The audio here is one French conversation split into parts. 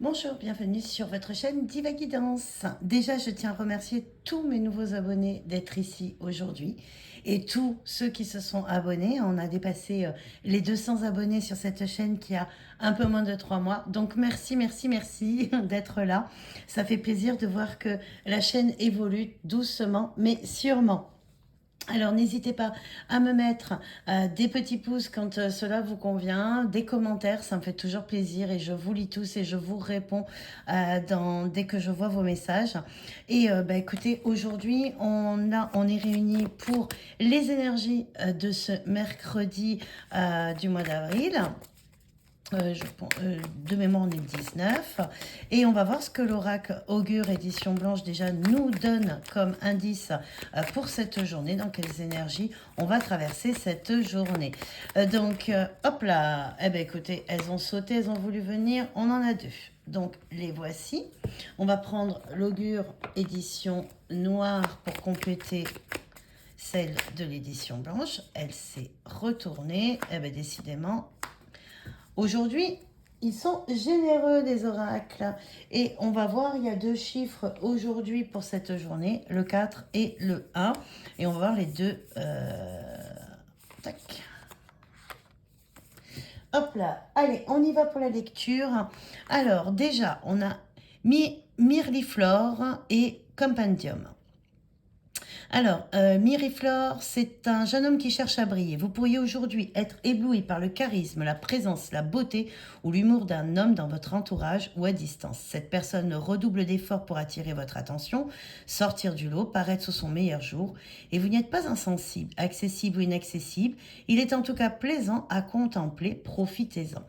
Bonjour, bienvenue sur votre chaîne Diva Guidance. Déjà, je tiens à remercier tous mes nouveaux abonnés d'être ici aujourd'hui et tous ceux qui se sont abonnés. On a dépassé les 200 abonnés sur cette chaîne qui a un peu moins de 3 mois. Donc merci, merci, merci d'être là. Ça fait plaisir de voir que la chaîne évolue doucement mais sûrement. Alors n'hésitez pas à me mettre des petits pouces quand cela vous convient, des commentaires, ça me fait toujours plaisir et je vous lis tous et je vous réponds dès que je vois vos messages. Et écoutez, aujourd'hui on est réunis pour les énergies de ce mercredi du mois d'avril. De mémoire, on est le 19. Et on va voir ce que l'oracle Augure Édition Blanche déjà nous donne comme indice pour cette journée. Dans quelles énergies on va traverser cette journée. Hop là. Eh bien, écoutez, elles ont sauté, elles ont voulu venir. On en a deux. Donc, les voici. On va prendre l'Augure Édition Noire pour compléter celle de l'édition blanche. Elle s'est retournée. Eh bien, décidément, aujourd'hui, ils sont généreux, les oracles. Et on va voir, il y a deux chiffres aujourd'hui pour cette journée, le 4 et le 1. Et on va voir les deux. Tac. Hop là. Allez, on y va pour la lecture. Alors, déjà, on a Myrliflore et Compendium. Alors, Miriflore, c'est un jeune homme qui cherche à briller. Vous pourriez aujourd'hui être ébloui par le charisme, la présence, la beauté ou l'humour d'un homme dans votre entourage ou à distance. Cette personne redouble d'efforts pour attirer votre attention, sortir du lot, paraître sous son meilleur jour. Et vous n'êtes pas insensible, accessible ou inaccessible. Il est en tout cas plaisant à contempler, profitez-en.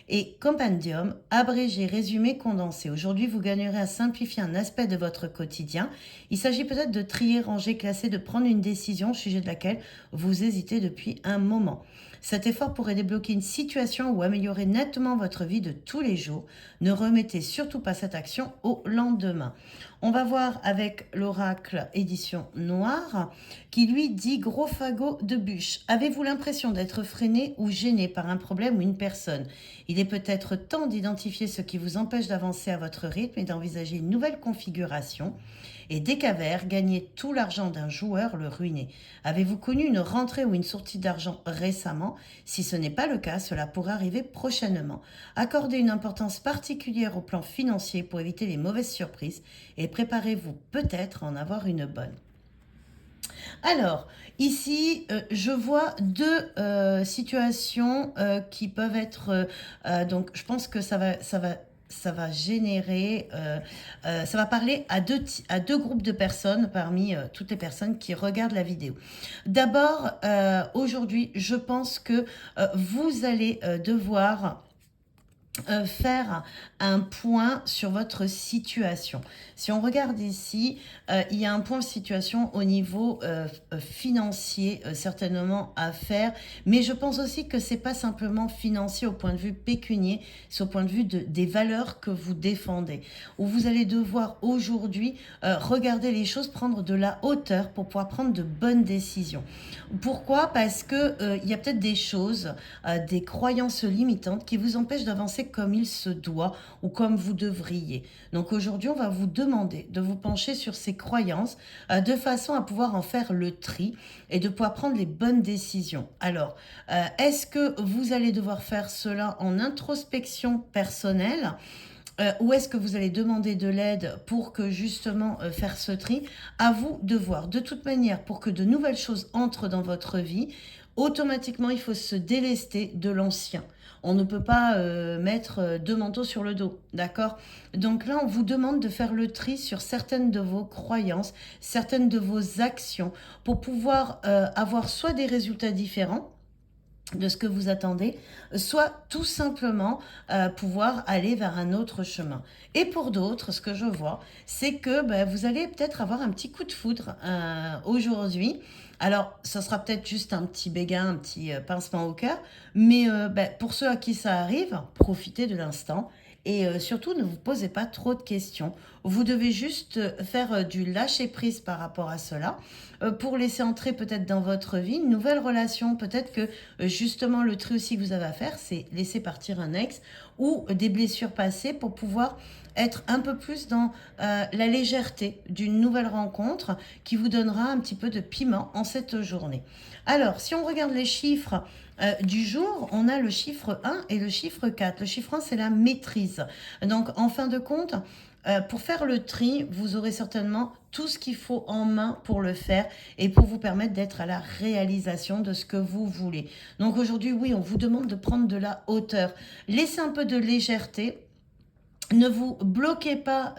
Et compendium, abrégé, résumé, condensé. Aujourd'hui, vous gagnerez à simplifier un aspect de votre quotidien. Il s'agit peut-être de trier, ranger, classer, de prendre une décision au sujet de laquelle vous hésitez depuis un moment. Cet effort pourrait débloquer une situation ou améliorer nettement votre vie de tous les jours. Ne remettez surtout pas cette action au lendemain. On va voir avec l'oracle édition noire qui lui dit gros fagot de bûche. Avez-vous l'impression d'être freiné ou gêné par un problème ou une personne? Il est peut-être temps d'identifier ce qui vous empêche d'avancer à votre rythme et d'envisager une nouvelle configuration. Et Décavert, gagner tout l'argent d'un joueur, le ruiner. Avez-vous connu une rentrée ou une sortie d'argent récemment? Si ce n'est pas le cas, cela pourrait arriver prochainement. Accordez une importance particulière au plan financier pour éviter les mauvaises surprises et préparez-vous peut-être à en avoir une bonne. Alors, ici, je vois deux situations qui peuvent être... donc, je pense que ça va générer, ça va parler à deux groupes de personnes parmi toutes les personnes qui regardent la vidéo. D'abord, aujourd'hui, je pense que vous allez devoir faire un point sur votre situation. Si on regarde ici, il y a un point de situation au niveau financier certainement à faire, mais je pense aussi que c'est pas simplement financier au point de vue pécunier, c'est au point de vue des valeurs que vous défendez, où vous allez devoir aujourd'hui regarder les choses, prendre de la hauteur pour pouvoir prendre de bonnes décisions. Pourquoi? Parce que il y a peut-être des choses, des croyances limitantes qui vous empêchent d'avancer comme il se doit ou comme vous devriez. Donc aujourd'hui, on va vous demander de vous pencher sur ces croyances de façon à pouvoir en faire le tri et de pouvoir prendre les bonnes décisions. Alors, est-ce que vous allez devoir faire cela en introspection personnelle? Ou est-ce que vous allez demander de l'aide pour que justement faire ce tri? À vous de voir. De toute manière, pour que de nouvelles choses entrent dans votre vie, automatiquement, il faut se délester de l'ancien. On ne peut pas mettre deux manteaux sur le dos, d'accord? Donc là, on vous demande de faire le tri sur certaines de vos croyances, certaines de vos actions, pour pouvoir avoir soit des résultats différents de ce que vous attendez, soit tout simplement pouvoir aller vers un autre chemin. Et pour d'autres, ce que je vois, c'est que vous allez peut-être avoir un petit coup de foudre aujourd'hui. Alors, ça sera peut-être juste un petit béguin, un petit pincement au cœur, mais pour ceux à qui ça arrive, profitez de l'instant. Et surtout, ne vous posez pas trop de questions. Vous devez juste faire du lâcher-prise par rapport à cela pour laisser entrer peut-être dans votre vie une nouvelle relation. Peut-être que justement le tri aussi que vous avez à faire, c'est laisser partir un ex ou des blessures passées pour pouvoir être un peu plus dans la légèreté d'une nouvelle rencontre qui vous donnera un petit peu de piment en cette journée. Alors, si on regarde les chiffres du jour, on a le chiffre 1 et le chiffre 4. Le chiffre 1, c'est la maîtrise. Donc, en fin de compte, pour faire le tri, vous aurez certainement tout ce qu'il faut en main pour le faire et pour vous permettre d'être à la réalisation de ce que vous voulez. Donc aujourd'hui, oui, on vous demande de prendre de la hauteur. Laissez un peu de légèreté. Ne vous bloquez pas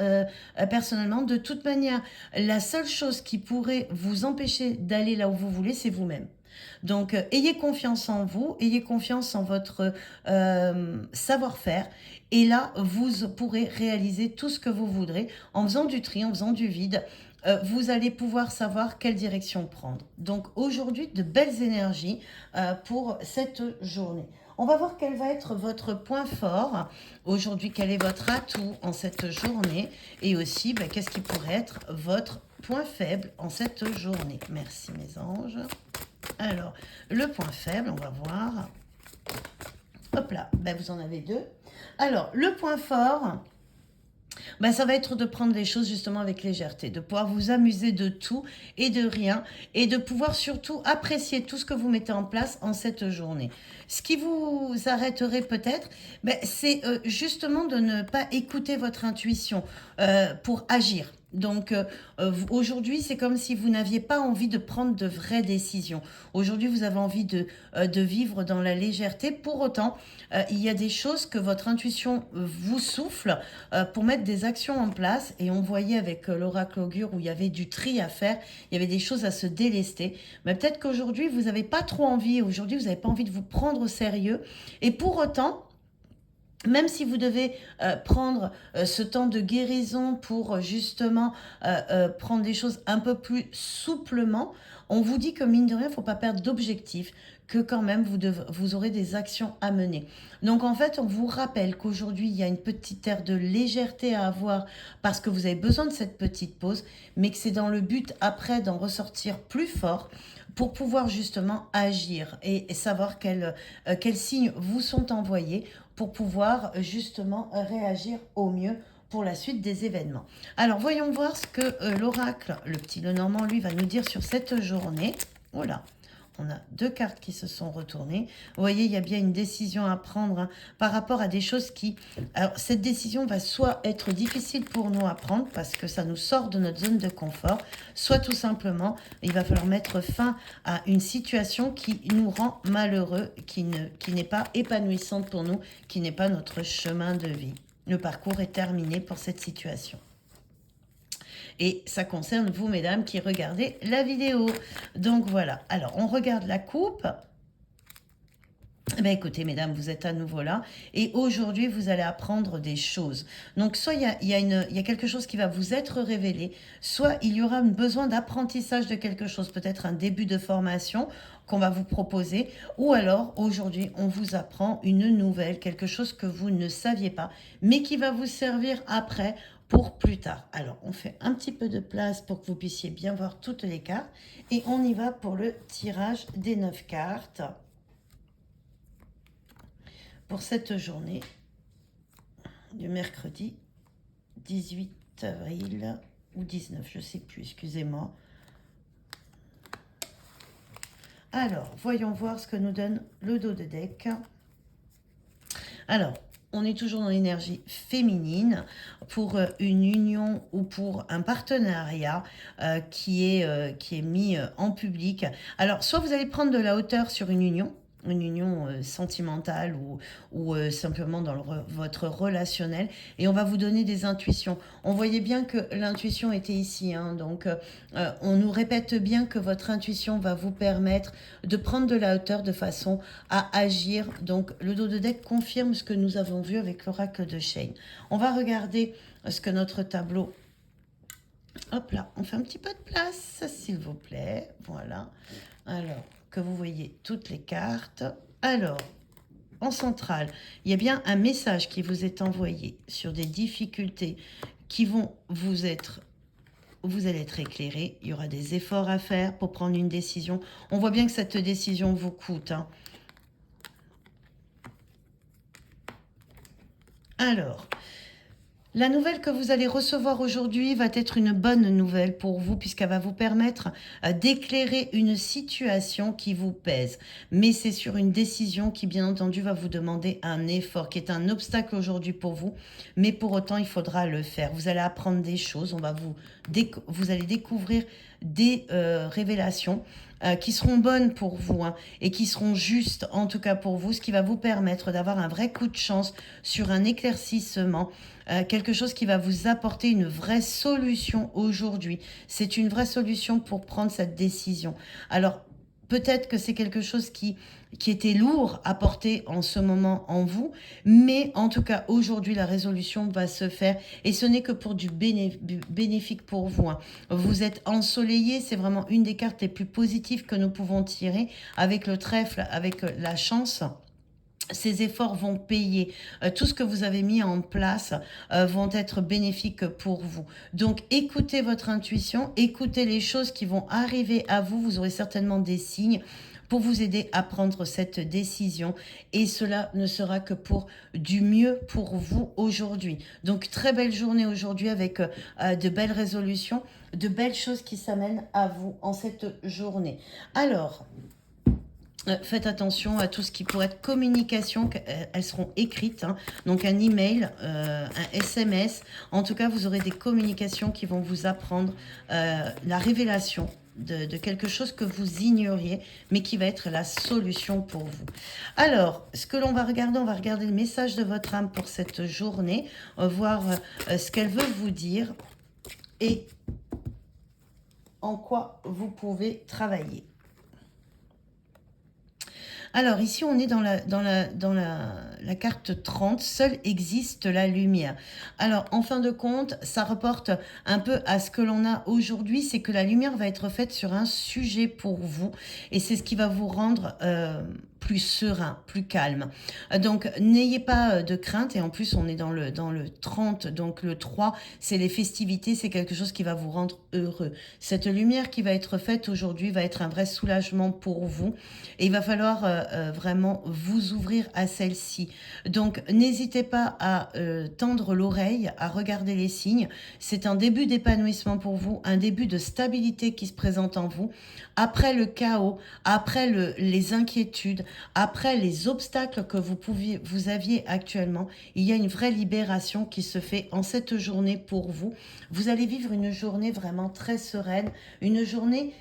personnellement. De toute manière, la seule chose qui pourrait vous empêcher d'aller là où vous voulez, c'est vous-même. Donc, ayez confiance en vous, ayez confiance en votre savoir-faire. Et là, vous pourrez réaliser tout ce que vous voudrez en faisant du tri, en faisant du vide. Vous allez pouvoir savoir quelle direction prendre. Donc, aujourd'hui, de belles énergies pour cette journée. On va voir quel va être votre point fort aujourd'hui, quel est votre atout en cette journée et aussi qu'est-ce qui pourrait être votre point faible en cette journée. Merci mes anges. Alors, le point faible, on va voir. Hop là, vous en avez deux. Alors, le point fort, ça va être de prendre les choses justement avec légèreté, de pouvoir vous amuser de tout et de rien et de pouvoir surtout apprécier tout ce que vous mettez en place en cette journée. Ce qui vous arrêterait peut-être, c'est justement de ne pas écouter votre intuition pour agir. Donc aujourd'hui, c'est comme si vous n'aviez pas envie de prendre de vraies décisions. Aujourd'hui, vous avez envie de vivre dans la légèreté. Pour autant, il y a des choses que votre intuition vous souffle pour mettre des actions en place. Et on voyait avec l'oracle augure où il y avait du tri à faire, il y avait des choses à se délester. Mais peut-être qu'aujourd'hui, vous n'avez pas trop envie. Aujourd'hui, vous n'avez pas envie de vous prendre au sérieux. Et pour autant, même si vous devez prendre ce temps de guérison pour justement prendre des choses un peu plus souplement, on vous dit que mine de rien, il ne faut pas perdre d'objectif, que quand même vous aurez des actions à mener. Donc en fait, on vous rappelle qu'aujourd'hui, il y a une petite aire de légèreté à avoir parce que vous avez besoin de cette petite pause, mais que c'est dans le but après d'en ressortir plus fort pour pouvoir justement agir et savoir quels signes vous sont envoyés pour pouvoir justement réagir au mieux pour la suite des événements. Alors, voyons voir ce que l'oracle, le petit Lenormand, lui, va nous dire sur cette journée. Voilà. On a deux cartes qui se sont retournées. Vous voyez, il y a bien une décision à prendre par rapport à des choses qui... Alors, cette décision va soit être difficile pour nous à prendre parce que ça nous sort de notre zone de confort, soit tout simplement, il va falloir mettre fin à une situation qui nous rend malheureux, qui n'est pas épanouissante pour nous, qui n'est pas notre chemin de vie. Le parcours est terminé pour cette situation. Et ça concerne vous, mesdames, qui regardez la vidéo. Donc voilà. Alors, on regarde la coupe. Écoutez, mesdames, vous êtes à nouveau là. Et aujourd'hui, vous allez apprendre des choses. Donc, soit il y a quelque chose qui va vous être révélé, soit il y aura un besoin d'apprentissage de quelque chose, peut-être un début de formation qu'on va vous proposer. Ou alors, aujourd'hui, on vous apprend une nouvelle, quelque chose que vous ne saviez pas, mais qui va vous servir après pour plus tard. Alors, on fait un petit peu de place pour que vous puissiez bien voir toutes les cartes. Et on y va pour le tirage des 9 cartes. Pour cette journée du mercredi 18 avril ou 19, je ne sais plus, excusez-moi. Alors, voyons voir ce que nous donne le dos de deck. Alors, on est toujours dans l'énergie féminine pour une union ou pour un partenariat qui est mis en public. Alors, soit vous allez prendre de la hauteur sur une union sentimentale ou simplement dans votre relationnel, et on va vous donner des intuitions. On voyait bien que l'intuition était ici, donc on nous répète bien que votre intuition va vous permettre de prendre de la hauteur de façon à agir. Donc le dos de deck confirme ce que nous avons vu avec l'oracle de Shane. On va regarder ce que notre tableau... Hop là, on fait un petit peu de place, s'il vous plaît. Voilà. Alors, que vous voyez toutes les cartes. Alors, en centrale, il y a bien un message qui vous est envoyé sur des difficultés qui vont vous allez être éclairé. Il y aura des efforts à faire pour prendre une décision. On voit bien que cette décision vous coûte. Alors, la nouvelle que vous allez recevoir aujourd'hui va être une bonne nouvelle pour vous puisqu'elle va vous permettre d'éclairer une situation qui vous pèse. Mais c'est sur une décision qui, bien entendu, va vous demander un effort, qui est un obstacle aujourd'hui pour vous. Mais pour autant, il faudra le faire. Vous allez apprendre des choses, vous allez découvrir des révélations qui seront bonnes pour vous et qui seront justes en tout cas pour vous, ce qui va vous permettre d'avoir un vrai coup de chance sur un éclaircissement, quelque chose qui va vous apporter une vraie solution aujourd'hui. C'est une vraie solution pour prendre cette décision. Alors, peut-être que c'est quelque chose qui était lourd à porter en ce moment en vous, mais en tout cas, aujourd'hui, la résolution va se faire et ce n'est que pour du bénéfique pour vous. Vous êtes ensoleillé, c'est vraiment une des cartes les plus positives que nous pouvons tirer avec le trèfle, avec la chance. Ces efforts vont payer. Tout ce que vous avez mis en place vont être bénéfiques pour vous. Donc, écoutez votre intuition, écoutez les choses qui vont arriver à vous. Vous aurez certainement des signes pour vous aider à prendre cette décision. Et cela ne sera que pour du mieux pour vous aujourd'hui. Donc, très belle journée aujourd'hui avec de belles résolutions, de belles choses qui s'amènent à vous en cette journée. Alors, faites attention à tout ce qui pourrait être communication, elles seront écrites, donc un email, un SMS. En tout cas, vous aurez des communications qui vont vous apprendre la révélation de quelque chose que vous ignoriez, mais qui va être la solution pour vous. Alors, ce que l'on va regarder, on va regarder le message de votre âme pour cette journée, voir ce qu'elle veut vous dire et en quoi vous pouvez travailler. Alors ici, on est dans la carte 30, seule existe la lumière. Alors en fin de compte, ça reporte un peu à ce que l'on a aujourd'hui, c'est que la lumière va être faite sur un sujet pour vous et c'est ce qui va vous rendre plus serein, plus calme. Donc n'ayez pas de crainte et en plus on est dans le 30, donc le 3, c'est les festivités, c'est quelque chose qui va vous rendre heureux. Cette lumière qui va être faite aujourd'hui va être un vrai soulagement pour vous et il va falloir vraiment vous ouvrir à celle-ci. Donc n'hésitez pas à tendre l'oreille, à regarder les signes. C'est un début d'épanouissement pour vous, un début de stabilité qui se présente en vous. Après le chaos, après les inquiétudes, après les obstacles que vous aviez actuellement, il y a une vraie libération qui se fait en cette journée pour vous. Vous allez vivre une journée vraiment très sereine, une journée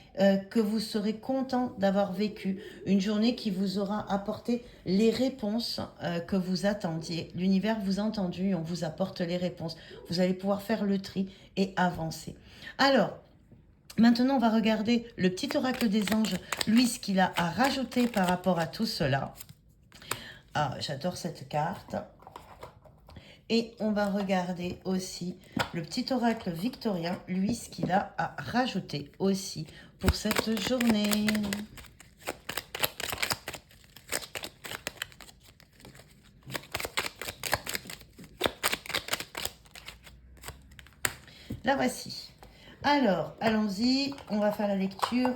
que vous serez content d'avoir vécu, une journée qui vous aura apporté les réponses que vous attendiez. L'univers vous a entendu, on vous apporte les réponses. Vous allez pouvoir faire le tri et avancer. Alors, maintenant, on va regarder le petit oracle des anges, lui, ce qu'il a à rajouter par rapport à tout cela. Ah, j'adore cette carte. Et on va regarder aussi le petit oracle victorien, lui, ce qu'il a à rajouter aussi pour cette journée. La voici. Alors, allons-y, on va faire la lecture.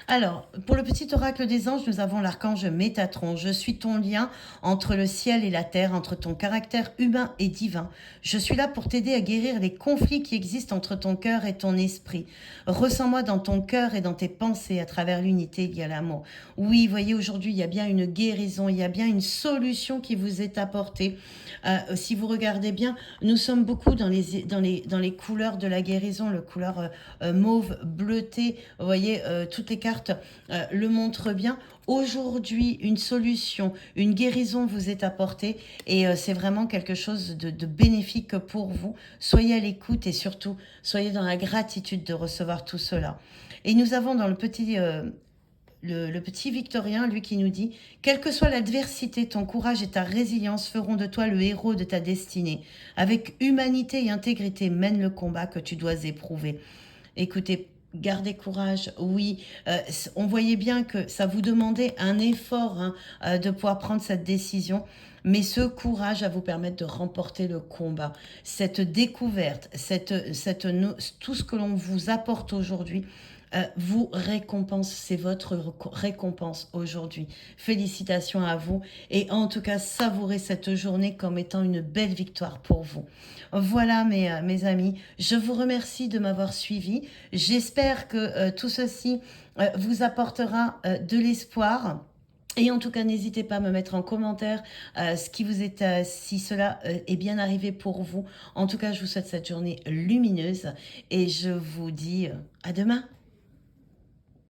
Alors, pour le petit oracle des anges, nous avons l'archange Métatron. Je suis ton lien entre le ciel et la terre, entre ton caractère humain et divin. Je suis là pour t'aider à guérir les conflits qui existent entre ton cœur et ton esprit. Ressens-moi dans ton cœur et dans tes pensées. À travers l'unité, il y a l'amour. Oui, voyez, aujourd'hui, il y a bien une guérison, il y a bien une solution qui vous est apportée. Si vous regardez bien, nous sommes beaucoup dans les couleurs de la guérison, le couleur mauve, bleuté. Vous voyez, toutes les cartes le montrent bien. Aujourd'hui, une solution, une guérison vous est apportée et c'est vraiment quelque chose de bénéfique pour vous. Soyez à l'écoute et surtout, soyez dans la gratitude de recevoir tout cela. Et nous avons dans le petit Victorien, lui qui nous dit « Quelle que soit l'adversité, ton courage et ta résilience feront de toi le héros de ta destinée. Avec humanité et intégrité, mène le combat que tu dois éprouver. » Écoutez, gardez courage, oui, on voyait bien que ça vous demandait un effort de pouvoir prendre cette décision, mais ce courage va vous permettre de remporter le combat. Cette découverte, tout ce que l'on vous apporte aujourd'hui vous récompense, c'est votre récompense aujourd'hui. Félicitations à vous et en tout cas, savourez cette journée comme étant une belle victoire pour vous. Voilà mes amis, je vous remercie de m'avoir suivi. J'espère que tout ceci vous apportera de l'espoir. Et en tout cas, n'hésitez pas à me mettre en commentaire ce qui vous est, si cela est bien arrivé pour vous. En tout cas, je vous souhaite cette journée lumineuse et je vous dis à demain.